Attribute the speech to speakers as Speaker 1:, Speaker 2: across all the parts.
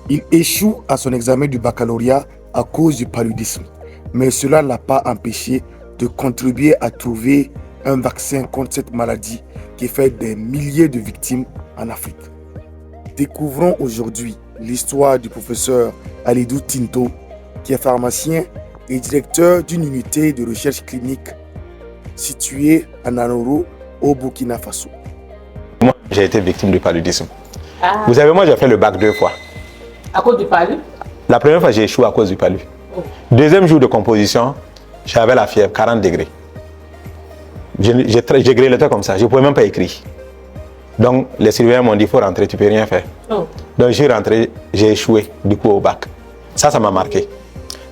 Speaker 1: Il échoue à son examen du baccalauréat à cause du paludisme, mais cela ne l'a pas empêché de contribuer à trouver un vaccin contre cette maladie qui fait des milliers de victimes en Afrique. Découvrons aujourd'hui l'histoire du professeur Alidou Tinto, qui est pharmacien et directeur d'une unité de recherche clinique située à Nanoro, au Burkina Faso.
Speaker 2: Moi, j'ai été victime du paludisme. Vous savez, moi, j'ai fait le bac 2 fois.
Speaker 3: À cause du palu?
Speaker 2: La première fois, j'ai échoué à cause du palu. Deuxième jour de composition, j'avais la fièvre, 40 degrés. J'ai grelotté comme ça, je ne pouvais même pas écrire. Donc, les surveillants m'ont dit, il faut rentrer, tu ne peux rien faire. Donc, je suis rentré, j'ai échoué, du coup, au bac. Ça m'a marqué.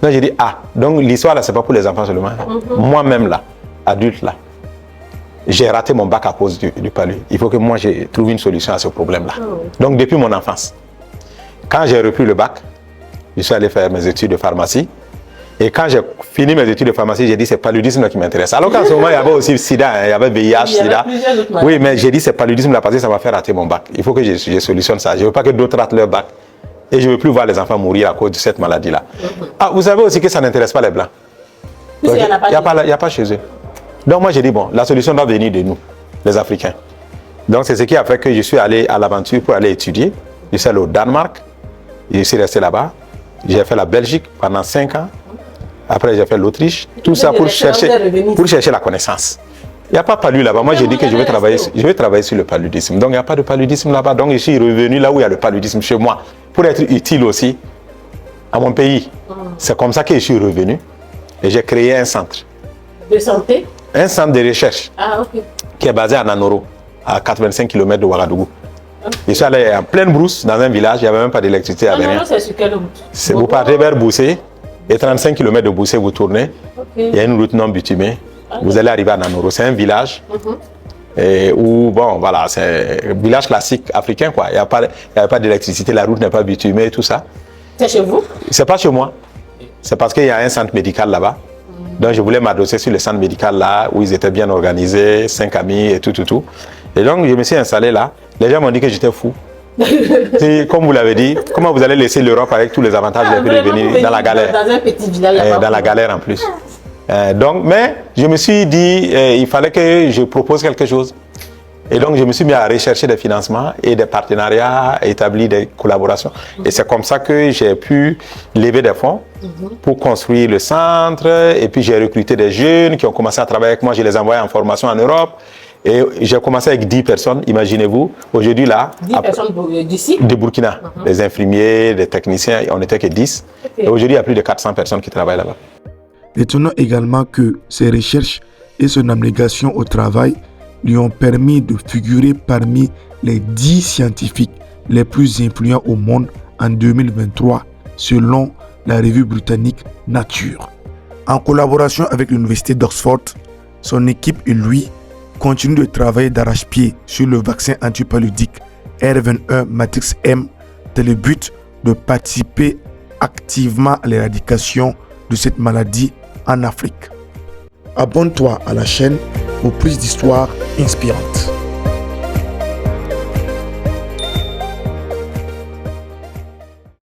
Speaker 2: Donc, j'ai dit, donc l'histoire, là, ce n'est pas pour les enfants seulement. Moi-même, là, adulte, là, j'ai raté mon bac à cause du palu. Il faut que moi, j'ai trouvé une solution à ce problème-là. Donc, depuis mon enfance, quand j'ai repris le bac, je suis allé faire mes études de pharmacie. Et quand j'ai fini mes études de pharmacie, j'ai dit c'est paludisme qui m'intéresse. Alors qu'en ce moment, il y avait aussi SIDA, il y avait VIH, SIDA. Oui, mais j'ai dit c'est paludisme là parce que ça m'a fait rater mon bac. Il faut que je solutionne ça. Je ne veux pas que d'autres ratent leur bac. Et je ne veux plus voir les enfants mourir à cause de cette maladie-là. Vous savez aussi que ça n'intéresse pas les Blancs. Il n'y a pas chez eux. Donc moi, j'ai dit, bon, la solution doit venir de nous, les Africains. Donc c'est ce qui a fait que je suis allé à l'aventure pour aller étudier. Je suis allé au Danemark. Je suis resté là-bas. J'ai fait la Belgique pendant 5 ans. Après, j'ai fait l'Autriche. Tout ça pour chercher la connaissance. Il n'y a pas palu là-bas. Moi, j'ai dit que je vais travailler sur le paludisme. Donc, il n'y a pas de paludisme là-bas. Donc, je suis revenu là où il y a le paludisme chez moi pour être utile aussi à mon pays. C'est comme ça que je suis revenu et j'ai créé un centre.
Speaker 3: De santé?
Speaker 2: Un centre de recherche qui est basé à Nanoro, à 85 km de Ouagadougou. Je suis allé en pleine brousse dans un village, il n'y avait même pas d'électricité, il n'y avait rien.
Speaker 3: C'est sur quelle route?
Speaker 2: Vous partez vers Boussé, et 35 km de Boussé, vous tournez. Il y a une route non bitumée. Vous allez arriver à Nanoro. C'est un village où, bon, voilà, c'est un village classique africain, quoi. Il n'y avait pas d'électricité, la route n'est pas bitumée, tout ça.
Speaker 3: C'est chez vous?
Speaker 2: C'est pas chez moi. C'est parce qu'il y a un centre médical là-bas. Donc, je voulais m'adosser sur le centre médical là, où ils étaient bien organisés, 5 amis et tout. Et donc, je me suis installé là. Les gens m'ont dit que j'étais fou. Comme vous l'avez dit, comment vous allez laisser l'Europe avec tous les avantages de venir dans la galère?
Speaker 3: Dans un petit village.
Speaker 2: Dans la galère en plus. Mais je me suis dit, il fallait que je propose quelque chose. Et donc, je me suis mis à rechercher des financements et des partenariats, établir des collaborations. Et c'est comme ça que j'ai pu lever des fonds pour construire le centre. Et puis, j'ai recruté des jeunes qui ont commencé à travailler avec moi. Je les ai envoyés en formation en Europe. Et j'ai commencé avec 10 personnes, imaginez-vous. Aujourd'hui, là...
Speaker 3: 10 personnes d'ici?
Speaker 2: De Burkina. Des infirmiers, des techniciens, on n'était que 10. Et aujourd'hui, il y a plus de 400 personnes qui travaillent là-bas.
Speaker 1: Retenons également que ses recherches et son abnégation au travail lui ont permis de figurer parmi les 10 scientifiques les plus influents au monde en 2023, selon la revue britannique Nature. En collaboration avec l'université d'Oxford, son équipe et lui continue de travailler d'arrache-pied sur le vaccin antipaludique R21 Matrix M dans le but de participer activement à l'éradication de cette maladie en Afrique. Abonne-toi à la chaîne pour plus d'histoires inspirantes.